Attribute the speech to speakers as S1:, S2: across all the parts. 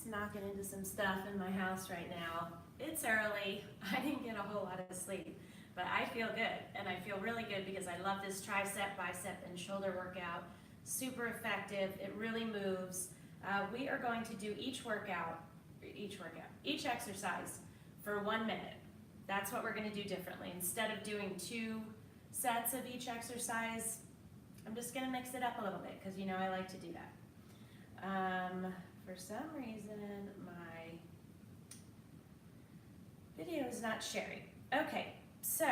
S1: knocking into some stuff in my house right now. It's early. I didn't get a whole lot of sleep, but I feel good, and I feel really good because I love this tricep, bicep, and shoulder workout. Super effective. It really moves. We are going to do each exercise for 1 minute. That's what we're going to do differently. Instead of doing 2 sets of each exercise, I'm just going to mix it up a little bit because you know I like to do that. For some reason, my video is not sharing. Okay, so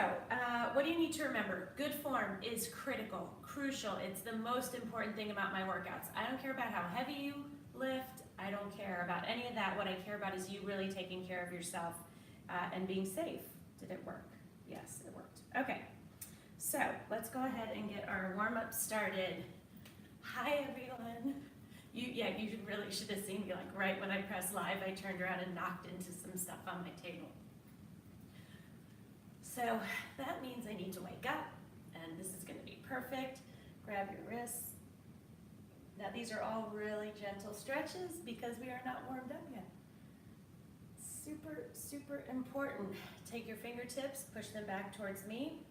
S1: what do you need to remember? Good form is critical, crucial. It's the most important thing about my workouts. I don't care about how heavy you lift. I don't care about any of that. What I care about is you really taking care of yourself and being safe. Did it work? Yes, it worked. Okay, so let's go ahead and get our warm-up started. Hi, everyone. You really should have seen me, like right when I pressed live, I turned around and knocked into some stuff on my table. So that means I need to wake up, and this is going to be perfect. Grab your wrists. Now these are all really gentle stretches because we are not warmed up yet. Super, super important. Take your fingertips, push them back towards me.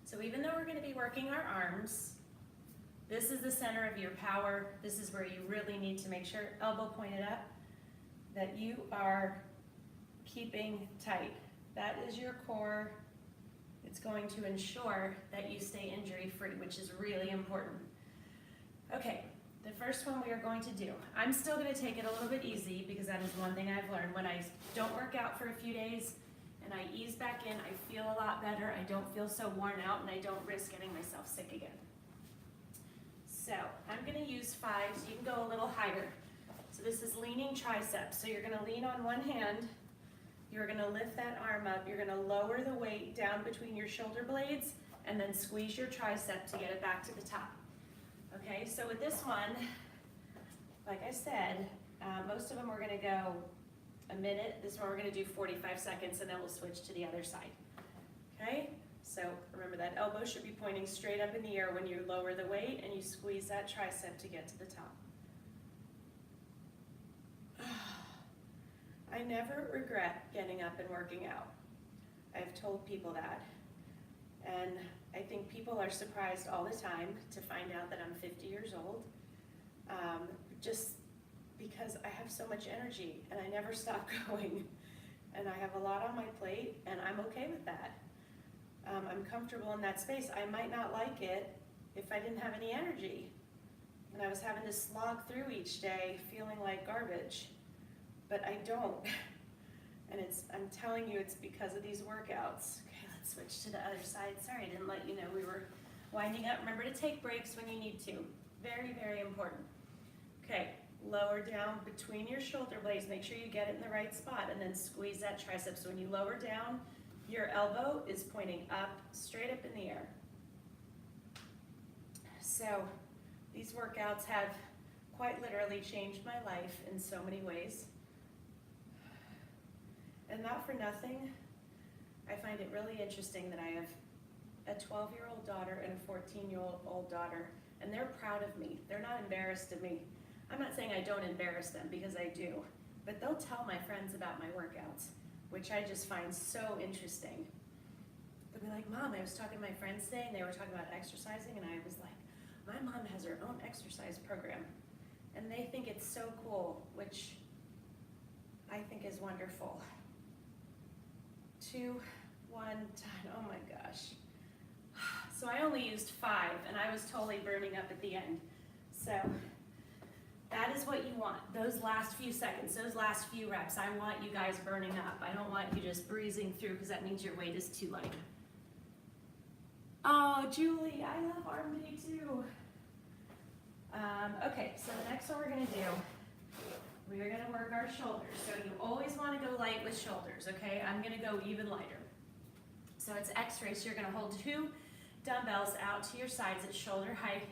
S1: So even though we're going to be working our arms, this is the center of your power. This is where you really need to make sure, elbow pointed up, that you are keeping tight. That is your core. It's going to ensure that you stay injury-free, which is really important. Okay, the first one we are going to do, I'm still going to take it a little bit easy because that is one thing I've learned. When I don't work out for a few days and I ease back in, I feel a lot better. I don't feel so worn out, and I don't risk getting myself sick again. So I'm going to use 5, so you can go a little higher. So this is leaning triceps. So you're going to lean on one hand. You're going to lift that arm up. You're going to lower the weight down between your shoulder blades and then squeeze your tricep to get it back to the top. Okay, so with this one, like I said, most of them we're going to go a minute. This one we're going to do 45 seconds, and then we'll switch to the other side. Okay? So remember that elbow should be pointing straight up in the air when you lower the weight and you squeeze that tricep to get to the top. I never regret getting up and working out. I've told people that. And I think people are surprised all the time to find out that I'm 50 years old, just because I have so much energy and I never stop going. And I have a lot on my plate, and I'm okay with that. I'm comfortable in that space. I might not like it if I didn't have any energy and I was having to slog through each day feeling like garbage, but I don't. And I'm telling you, it's because of these workouts. Okay, let's switch to the other side. Sorry, I didn't let you know we were winding up. Remember to take breaks when you need to. Very, very important. Okay, lower down between your shoulder blades. Make sure you get it in the right spot, and then squeeze that tricep. So when you lower down, your elbow is pointing up, straight up in the air. So these workouts have quite literally changed my life in so many ways. And not for nothing, I find it really interesting that I have a 12-year-old daughter and a 14-year-old daughter, and they're proud of me. They're not embarrassed of me. I'm not saying I don't embarrass them, because I do, but they'll tell my friends about my workouts, which I just find so interesting. They'll be like, Mom, I was talking to my friends today, and they were talking about exercising, and I was like, my mom has her own exercise program. And they think it's so cool, which I think is wonderful. 2, 1, 10, oh my gosh. So I only used 5, and I was totally burning up at the end. So that is what you want. Those last few seconds, those last few reps, I want you guys burning up. I don't want you just breezing through, because that means your weight is too light. Oh, Julie, I love arm day too. Okay, so the next one we're gonna do, we are gonna work our shoulders. So you always wanna go light with shoulders, okay? I'm gonna go even lighter. So it's x-ray, so you're gonna hold 2 dumbbells out to your sides at shoulder height.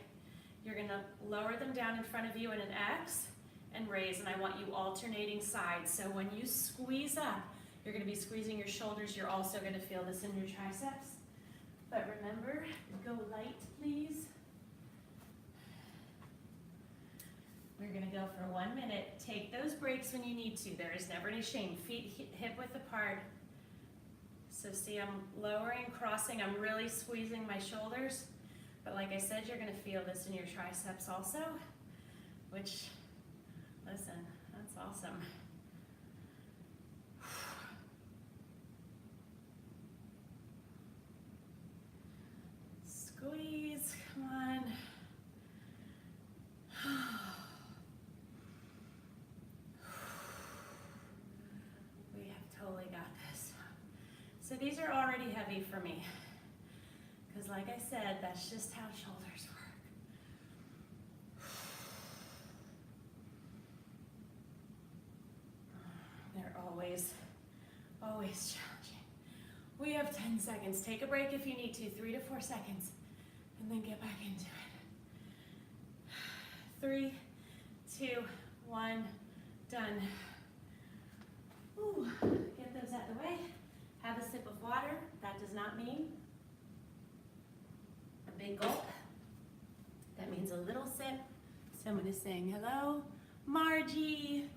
S1: You're gonna lower them down in front of you in an X and raise, and I want you alternating sides. So when you squeeze up, you're gonna be squeezing your shoulders. You're also gonna feel this in your triceps. But remember, go light, please. We're gonna go for 1 minute. Take those breaks when you need to. There is never any shame. Feet hip width apart. So see, I'm lowering, crossing. I'm really squeezing my shoulders. But like I said, you're gonna feel this in your triceps also, which, listen, that's awesome. Squeeze, come on. We have totally got this. So these are already heavy for me, because like I said, that's just how shoulders work. They're always challenging. We have 10 seconds. Take a break if you need to, 3 to 4 seconds, and then get back into it. 3, 2, 1, done. Ooh, get those out of the way. Have a sip of water. That does not mean a big gulp. That means a little sip. Someone is saying hello. Margie.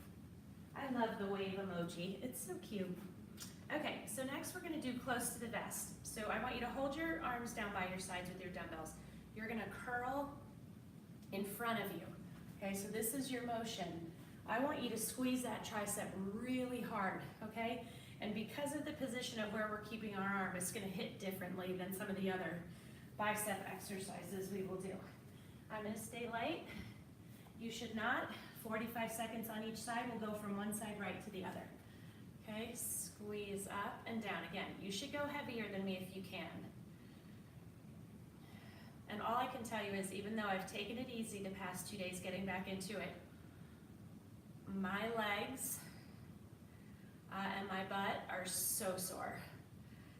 S1: I love the wave emoji. It's so cute. Okay, so next we're gonna do close to the vest. So I want you to hold your arms down by your sides with your dumbbells. You're gonna curl in front of you. Okay, so this is your motion. I want you to squeeze that tricep really hard, okay? And because of the position of where we're keeping our arm, it's gonna hit differently than some of the other bicep exercises we will do. I'm gonna stay light. You should not. 45 seconds on each side. We'll go from one side right to the other. Okay, squeeze up and down. Again, you should go heavier than me if you can. And all I can tell you is, even though I've taken it easy the past 2 days getting back into it, my legs and my butt are so sore.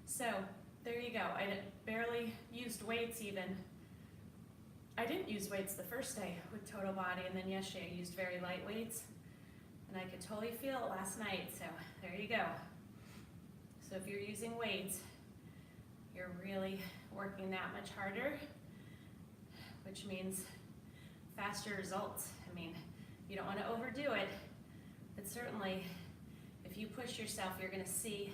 S1: So there you go. I barely used weights even. I didn't use weights the first day with Total Body, and then yesterday I used very light weights, and I could totally feel it last night, so there you go. So if you're using weights, you're really working that much harder, which means faster results. I mean, you don't want to overdo it, but certainly if you push yourself, you're going to see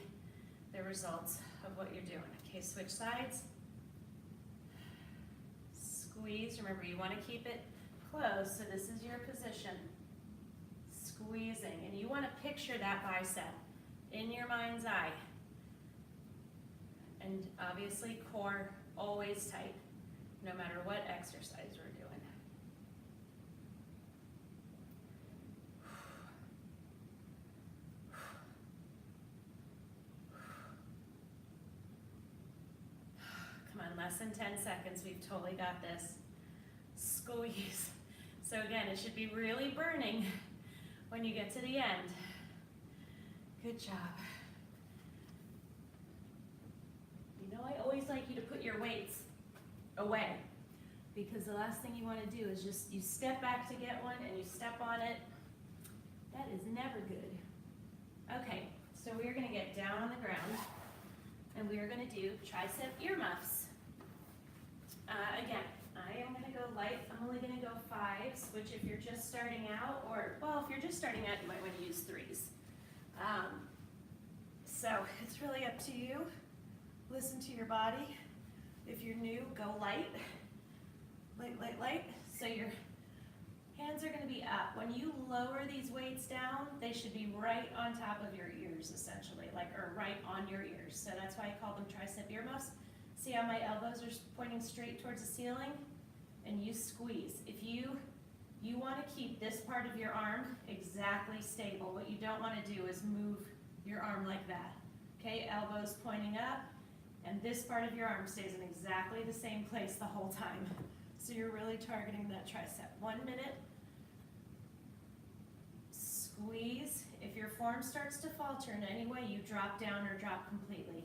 S1: the results of what you're doing. Okay, switch sides. Squeeze. Remember, you want to keep it close, so this is your position. Squeezing, and you want to picture that bicep in your mind's eye. And obviously, core always tight, no matter what exercise we're doing. Less than 10 seconds, we've totally got this. Squeeze. So again, it should be really burning when you get to the end. Good job. You know, I always like you to put your weights away, because the last thing you want to do is just, you step back to get one and you step on it. That is never good. Okay, so we are going to get down on the ground and we are going to do tricep earmuffs. Again, I am going to go light. I'm only going to go 5s, which if you're just starting out, or, well, if you're just starting out, you might want to use 3s. So it's really up to you. Listen to your body. If you're new, go light. Light, light, light. So your hands are going to be up. When you lower these weights down, they should be right on top of your ears, essentially, or right on your ears. So that's why I call them tricep earmuffs. See how my elbows are pointing straight towards the ceiling? And you squeeze. If you want to keep this part of your arm exactly stable. What you don't want to do is move your arm like that. Okay, elbows pointing up, and this part of your arm stays in exactly the same place the whole time. So you're really targeting that tricep. 1 minute. Squeeze. If your form starts to falter in any way, you drop down or drop completely.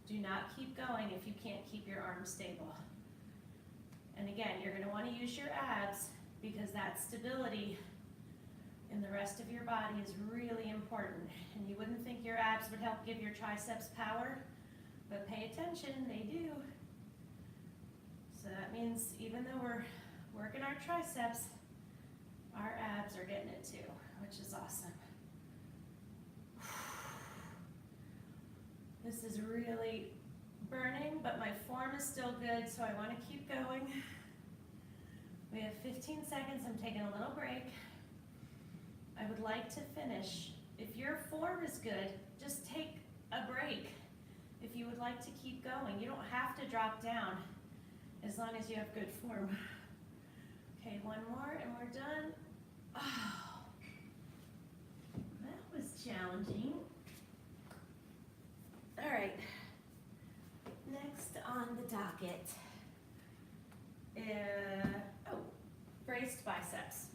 S1: Do not keep going if you can't keep your arms stable. And again, you're going to want to use your abs, because that stability in the rest of your body is really important. And you wouldn't think your abs would help give your triceps power, but pay attention, they do. So that means even though we're working our triceps, Our abs are getting it too, which is awesome. This is really burning, but my form is still good, so I want to keep going. We have 15 seconds. I'm taking a little break. I would like to finish. If your form is good, just take a break. If you would like to keep going, you don't have to drop down as long as you have good form. Okay, one more and we're done. Oh, that was challenging. All right, next on the docket, braced biceps.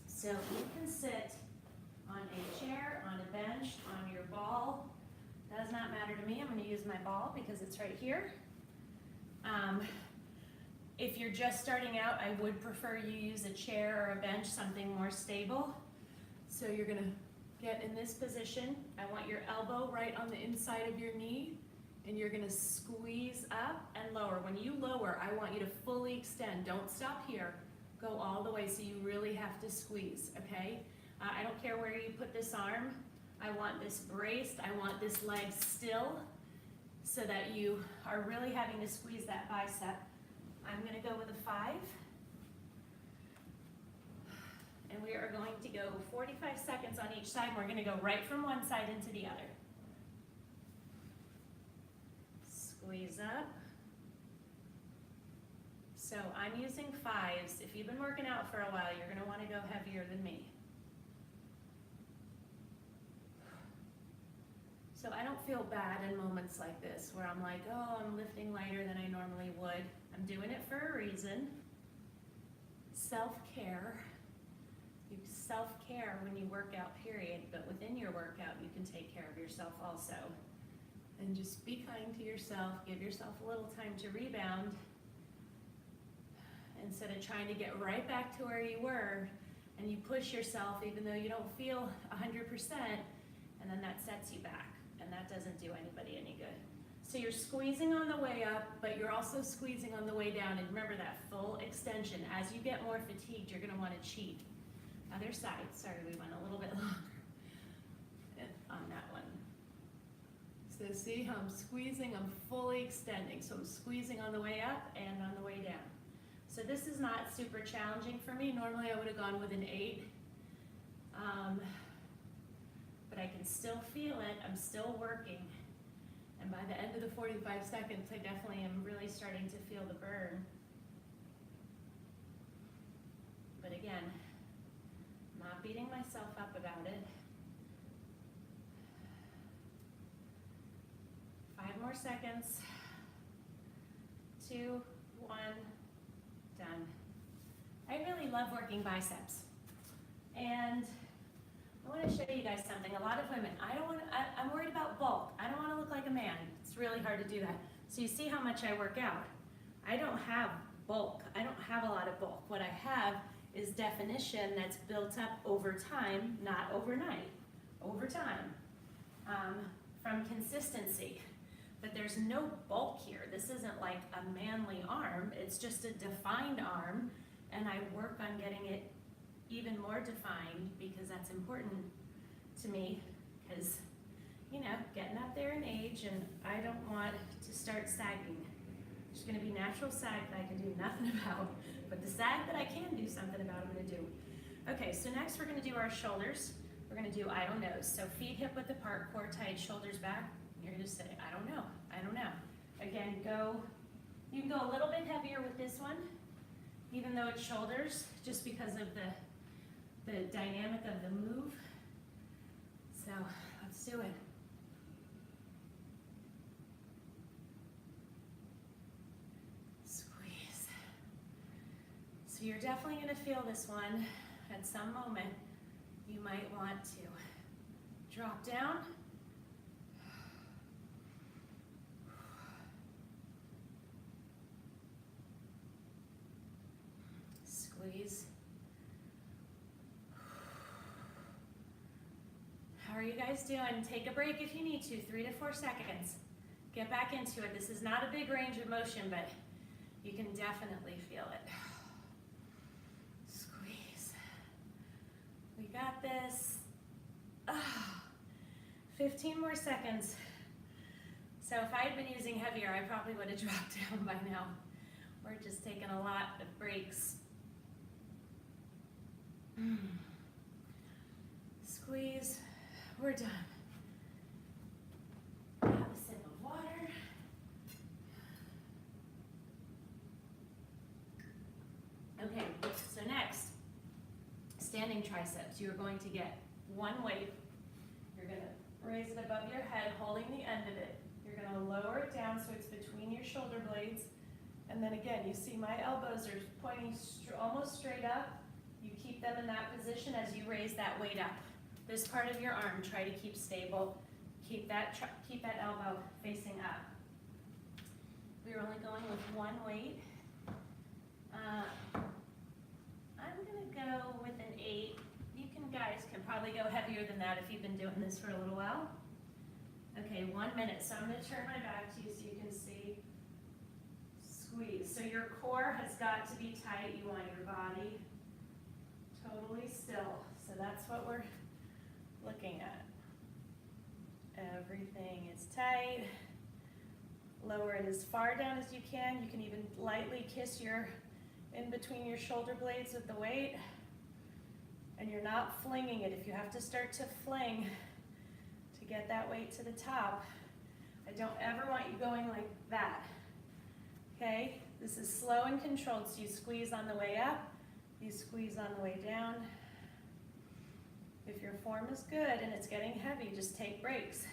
S1: So you can sit on a chair, on a bench, on your ball. Does not matter to me. I'm going to use my ball because it's right here. If you're just starting out, I would prefer you use a chair or a bench, something more stable. So you're going to get in this position. I want your elbow right on the inside of your knee, and you're going to squeeze up and lower. When you lower, I want you to fully extend. Don't stop here. Go all the way, so you really have to squeeze, okay? I don't care where you put this arm. I want this braced. I want this leg still so that you are really having to squeeze that bicep. I'm going to go with a 5. And we are going to go 45 seconds on each side. We're going to go right from one side into the other. Squeeze up. So I'm using 5s. If you've been working out for a while, you're going to want to go heavier than me. So I don't feel bad in moments like this where I'm like, oh, I'm lifting lighter than I normally would. I'm doing it for a reason. Self-care. You self-care when you work out, period, but within your workout, you can take care of yourself also. And just be kind to yourself. Give yourself a little time to rebound instead of trying to get right back to where you were, and you push yourself even though you don't feel 100%, and then that sets you back. And that doesn't do anybody any good. So you're squeezing on the way up, but you're also squeezing on the way down. And remember that full extension. As you get more fatigued, you're going to want to cheat. Other side. Sorry, we went a little bit longer on that one. So see how I'm squeezing? I'm fully extending. So I'm squeezing on the way up and on the way down. So this is not super challenging for me. Normally I would have gone with an 8. But I can still feel it. I'm still working. And by the end of the 45 seconds, I definitely am really starting to feel the burn. But again, not beating myself up about it. 5 more seconds. 2, 1, done. I really love working biceps. And I want to show you guys something. A lot of women, I'm worried about bulk. I don't want to look like a man. It's really hard to do that. So you see how much I work out. I don't have bulk. I don't have a lot of bulk. What I have is definition that's built up over time, not overnight, over time, from consistency. But there's no bulk here. This isn't like a manly arm. It's just a defined arm, and I work on getting it even more defined because that's important to me, because, you know, getting up there in age, and I don't want to start sagging. There's going to be natural sag that I can do nothing about, but the sag that I can do something about, I'm going to do. Okay, so next we're going to do our shoulders. We're going to do I don't know. So feet hip width apart, core tight, shoulders back. You're going to say, I don't know, I don't know. Again, you can go a little bit heavier with this one, even though it's shoulders, just because of the dynamic of the move. So let's do it. Squeeze. So you're definitely going to feel this one at some moment. You might want to drop down. Squeeze. How are you guys doing? Take a break if you need to, 3 to 4 seconds. Get back into it. This is not a big range of motion, but you can definitely feel it. Squeeze. got this. 15 more seconds. So if I had been using heavier, I probably would have dropped down by now. We're just taking a lot of breaks. Squeeze. We're done. Have a sip of water. Okay, so next, standing triceps. You're going to get one weight. You're going to raise it above your head, holding the end of it. You're going to lower it down so it's between your shoulder blades. And then again, you see my elbows are pointing almost straight up. You keep them in that position as you raise that weight up. This part of your arm, try to keep stable. Keep that elbow facing up. We're only going with one weight. I'm gonna go with an 8. You guys can probably go heavier than that if you've been doing this for a little while. Okay, 1 minute. So I'm gonna turn my back to you so you can see. Squeeze. So your core has got to be tight. You want your body totally still. So that's what we're looking at. Everything is tight. Lower it as far down as you can. You can even lightly kiss your in between your shoulder blades with the weight. And you're not flinging it. If you have to start to fling to get that weight to the top, I don't ever want you going like that. Okay? This is slow and controlled. So you squeeze on the way up, you squeeze on the way down. If your form is good and it's getting heavy, just take breaks.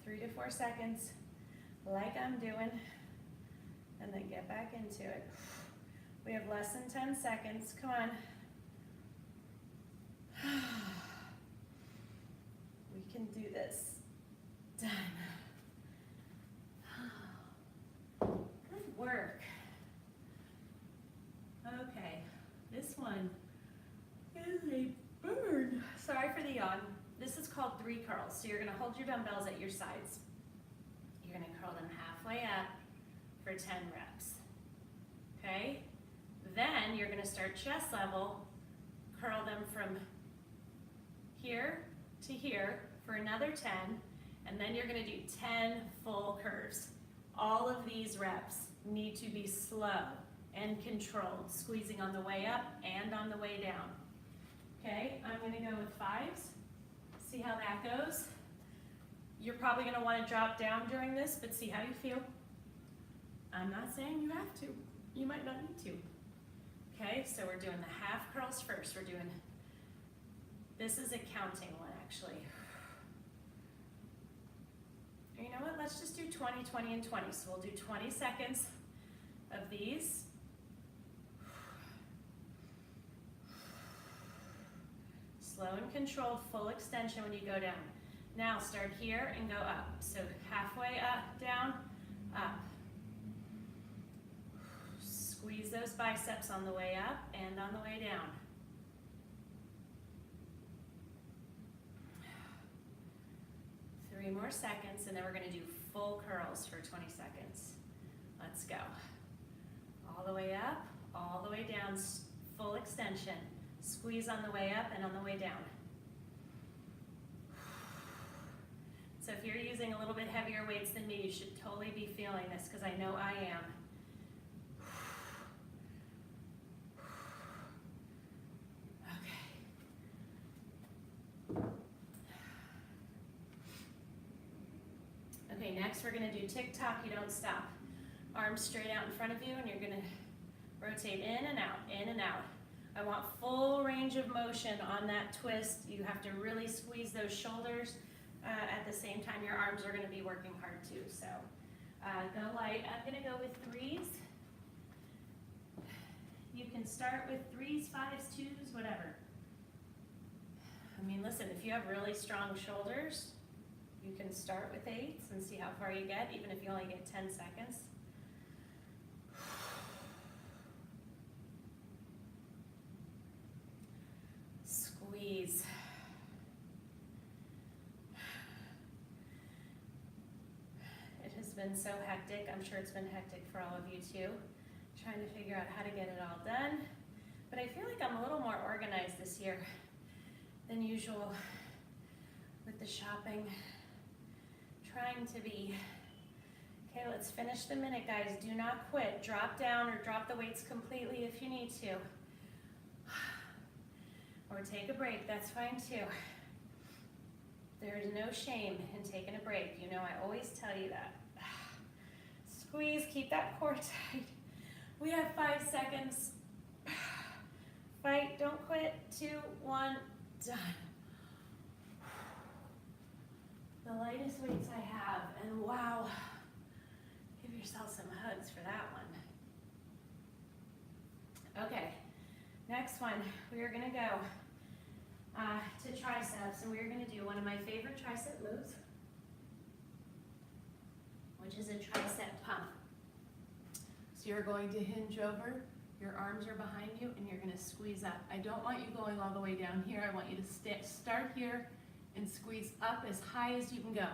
S1: 3 to 4 seconds, like I'm doing, and then get back into it. We have less than 10 seconds. Come on. We can do this. Done. Good work. Okay, this one is a burn. Sorry for the yawn. This is called 3 curls. So you're gonna hold your dumbbells at your sides. You're gonna curl them halfway up for 10 reps. Okay? Then you're gonna start chest level, curl them from here to here for another 10, and then you're gonna do 10 full curves. All of these reps need to be slow and controlled, squeezing on the way up and on the way down. Okay, I'm gonna go with 5s. See how that goes. You're probably gonna wanna drop down during this, but see how you feel. I'm not saying you have to. You might not need to. Okay, so we're doing the half curls first. We're doing, this is a counting one actually. You know what, let's just do 20, 20, and 20. So we'll do 20 seconds of these. Slow and controlled, full extension when you go down. Now start here and go up. So halfway up, down, up. Squeeze those biceps on the way up and on the way down. Three more seconds, and then we're going to do full curls for 20 seconds. Let's go. All the way up, all the way down, full extension. Squeeze on the way up and on the way down. So if you're using a little bit heavier weights than me, you should totally be feeling this because I know I am. Okay, next we're going to do tick-tock, you don't stop. Arms straight out in front of you, and you're going to rotate in and out, in and out. I want full range of motion on that twist. You have to really squeeze those shoulders. At the same time, your arms are going to be working hard too. So go light. I'm going to go with 3s. You can start with 3s, 5s, 2s, whatever. I mean, listen, if you have really strong shoulders, you can start with 8s and see how far you get, even if you only get 10 seconds. Squeeze. It has been so hectic. I'm sure it's been hectic for all of you too. Trying to figure out how to get it all done. but I feel like I'm a little more organized this year than usual with the shopping. Trying to be. Okay, let's finish the minute, guys. Do not quit. Drop down or drop the weights completely if you need to. Or take a break, that's fine too. There is no shame in taking a break. You know, I always tell you that. Squeeze, keep that core tight. We have 5 seconds. Fight, don't quit. 2, 1, done. The lightest weights I have, and wow, give yourself some hugs for that one. Okay, next one, we are gonna go to triceps, and we're gonna do one of my favorite tricep moves, which is a tricep pump. So you're going to hinge over, your arms are behind you, and you're gonna squeeze up. I don't want you going all the way down here. I want you to start here and squeeze up as high as you can go.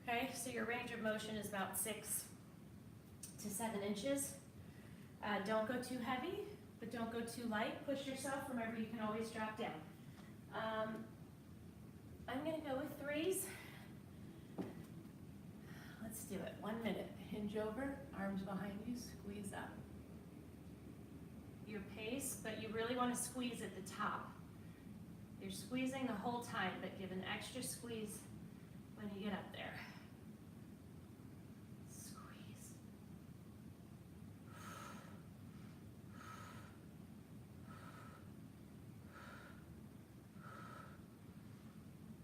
S1: Okay, so your range of motion is about 6 to 7 inches. Don't go too heavy, but don't go too light. Push yourself. Remember, you can always drop down. I'm gonna go with 3s. Let's do it. 1 minute. Hinge over, arms behind you, squeeze up. Your pace, but you really want to squeeze at the top. You're squeezing the whole time, but give an extra squeeze when you get up there. Squeeze.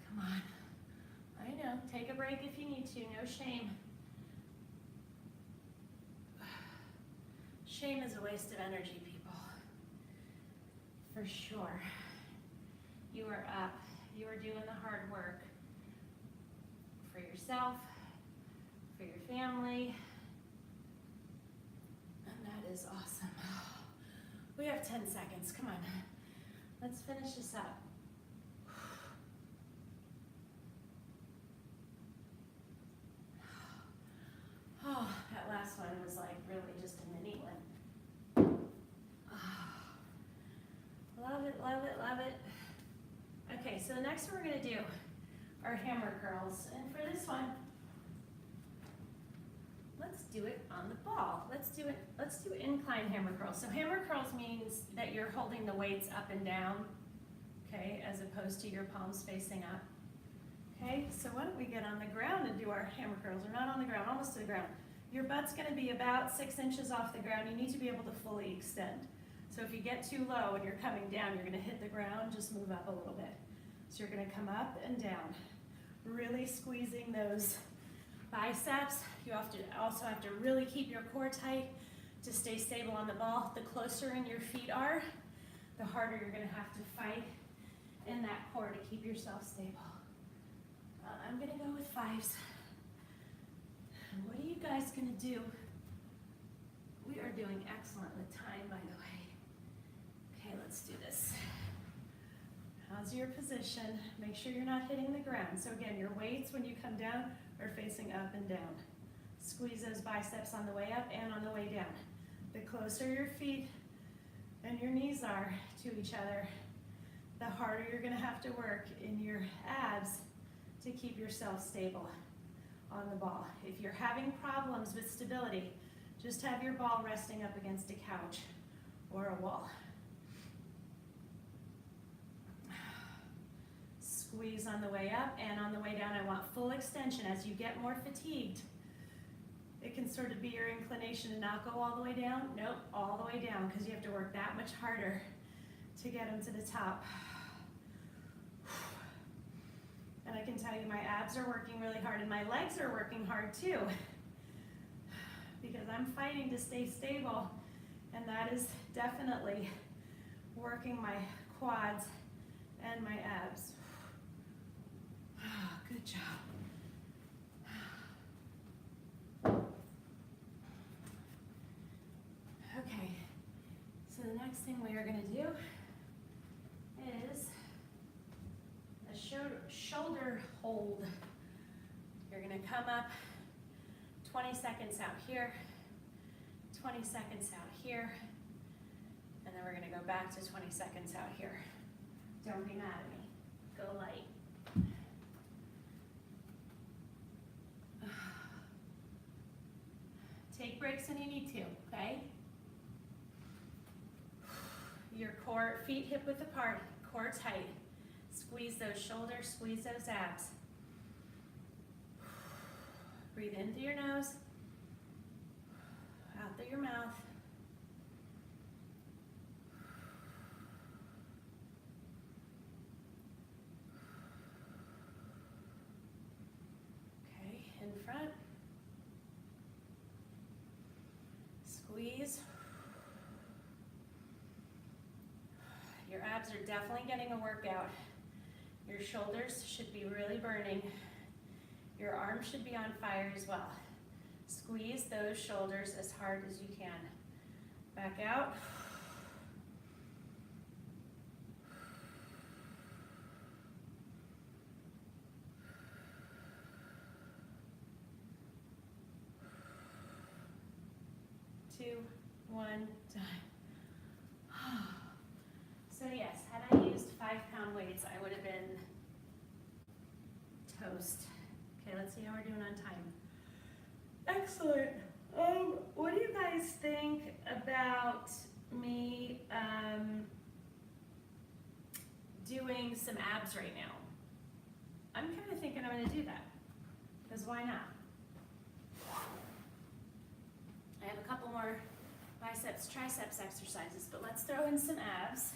S1: Come on. I know, take a break if you need to, no shame. Shame is a waste of energy, people. For sure. You are up. You are doing the hard work for yourself, for your family, and that is awesome. We have 10 seconds. Come on. Let's finish this up. Oh, that last one was like really just a mini one. Love it, love it, love it. Okay, so the next one we're gonna do are hammer curls. And for this one, let's do it on the ball. Let's do incline hammer curls. So hammer curls means that you're holding the weights up and down, okay, as opposed to your palms facing up. Okay, so why don't we get on the ground and do our hammer curls? We're not on the ground, almost to the ground. Your butt's gonna be about 6 inches off the ground. You need to be able to fully extend. So if you get too low and you're coming down, you're gonna hit the ground, just move up a little bit. So you're gonna come up and down, really squeezing those biceps. You also have to really keep your core tight to stay stable on the ball. The closer in your feet are, the harder you're gonna have to fight in that core to keep yourself stable. I'm gonna go with 5s. And what are you guys gonna do? We are doing excellent with time, by the way. Okay, let's do this. How's your position? Make sure you're not hitting the ground. So again, your weights when you come down are facing up and down. Squeeze those biceps on the way up and on the way down. The closer your feet and your knees are to each other, the harder you're gonna have to work in your abs to keep yourself stable on the ball. If you're having problems with stability, just have your ball resting up against a couch or a wall. Squeeze on the way up and on the way down. I want full extension. As you get more fatigued, it can sort of be your inclination to not go all the way down. Nope, all the way down, because you have to work that much harder to get them to the top. And I can tell you my abs are working really hard and my legs are working hard too, because I'm fighting to stay stable, and that is definitely working my quads and my abs. Good job. Okay, so the next thing we are going to do is a shoulder hold. You're going to come up 20 seconds out here, 20 seconds out here, and then we're gonna go back to 20 seconds out here. Don't be mad at me. Go light. Take breaks when you need to, okay? Your core, feet hip width apart, core tight. Squeeze those shoulders, squeeze those abs. Breathe in through your nose, out through your mouth. Okay, in front. Squeeze. Your abs are definitely getting a workout. Your shoulders should be really burning. Your arms should be on fire as well. Squeeze those shoulders as hard as you can. Back out. Two, one, done. So yes, had I used 5-pound weights, I would have been toast. Okay, let's see how we're doing on time. Excellent. What do you guys think about me doing some abs right now? I'm kind of thinking I'm going to do that, because why not? I have a couple more biceps, triceps exercises, but let's throw in some abs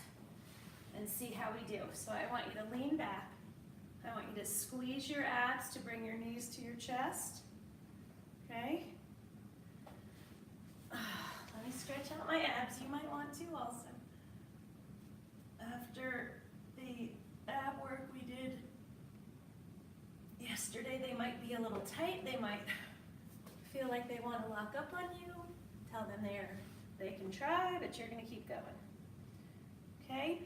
S1: and see how we do. So I want you to lean back. I want you to squeeze your abs to bring your knees to your chest. Okay? Let me stretch out my abs. You might want to also. After the ab work we did yesterday, they might be a little tight. They might feel like they want to lock up on you. Tell them they can try, but you're going to keep going. Okay?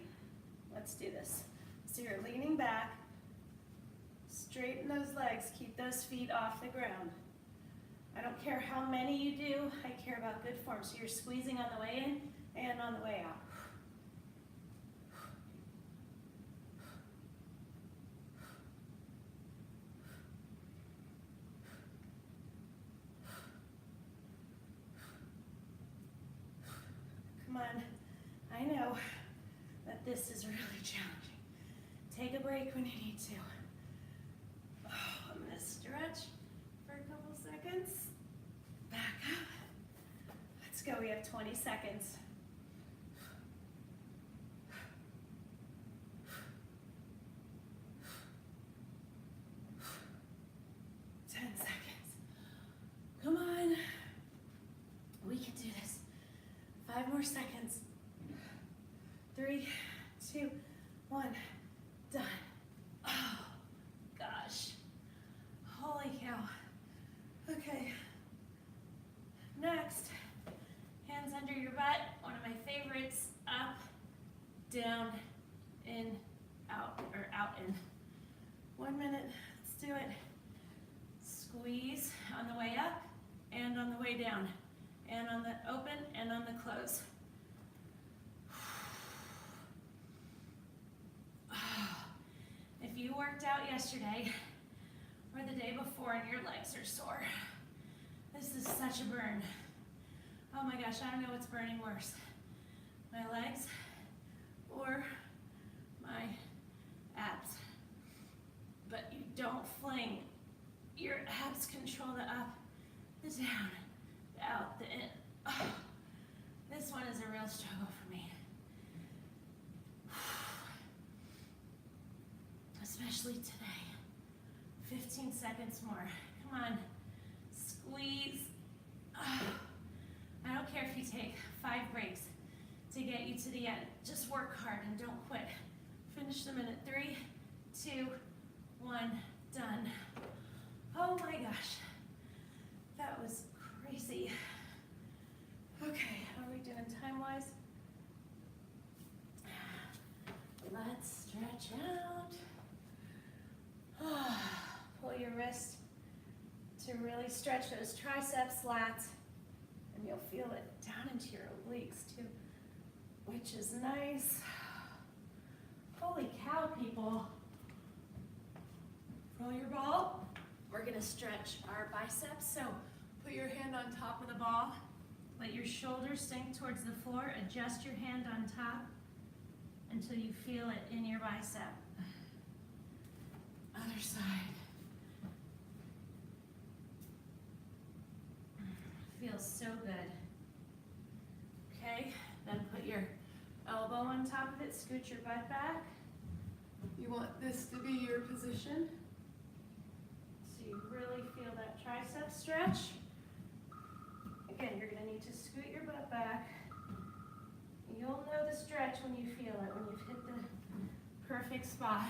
S1: Let's do this. So you're leaning back. Straighten those legs. Keep those feet off the ground. I don't care how many you do. I care about good form. So you're squeezing on the way in and on the way out. Come on. I know that this is really challenging. Take a break when you need to. I'm going to stretch for a couple seconds. Back up. Let's go. We have 20 seconds. Come on. We can do this. 5 more seconds. 3, 2, 1. Done. Oh, gosh. Holy cow. Okay. Next, hands under your butt. One of my favorites. Up, down, in, out, or out, in. 1 minute. Let's do it. Squeeze on the way up and on the way down, and on the open and on the close. If you worked out yesterday or the day before and your legs are sore, this is such a burn. Oh my gosh, I don't know what's burning worse, my legs or my abs. But you don't fling. Your abs control the up, the down, the out, the in. Oh, this one is a real struggle for me. Especially today. 15 seconds more. Come on. Squeeze. Oh, I don't care if you take 5 breaks to get you to the end. Just work hard and don't quit. Finish the minute. 3, 2, 1, done. Oh my gosh, that was crazy. Okay, how are we doing time-wise? Let's stretch out. Pull your wrist to really stretch those triceps, lats, and you'll feel it down into your obliques too. which is nice. Holy cow, people. Roll your ball. We're gonna stretch our biceps, so put your hand on top of the ball. Let your shoulders sink towards the floor. Adjust your hand on top until you feel it in your bicep. Other side. Feels so good. Okay, then put your elbow on top of it, scoot your butt back. You want this to be your position. So you really feel that tricep stretch. Again, you're gonna need to scoot your butt back. You'll know the stretch when you feel it, when you've hit the perfect spot.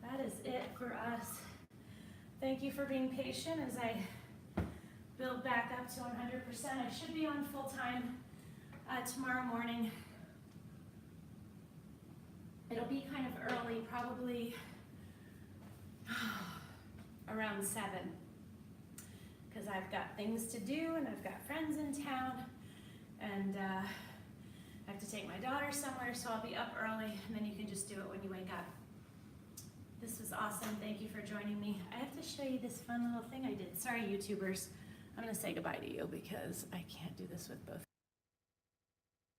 S1: That is it for us. Thank you for being patient as I build back up to 100%. I should be on full time tomorrow morning. It'll be kind of early, probably around 7, because I've got things to do and I've got friends in town, and I have to take my daughter somewhere, so I'll be up early, and then you can just do it when you wake up. This was awesome. Thank you for joining me. I have to show you this fun little thing I did. Sorry, YouTubers. I'm going to say goodbye to you because I can't do this with both.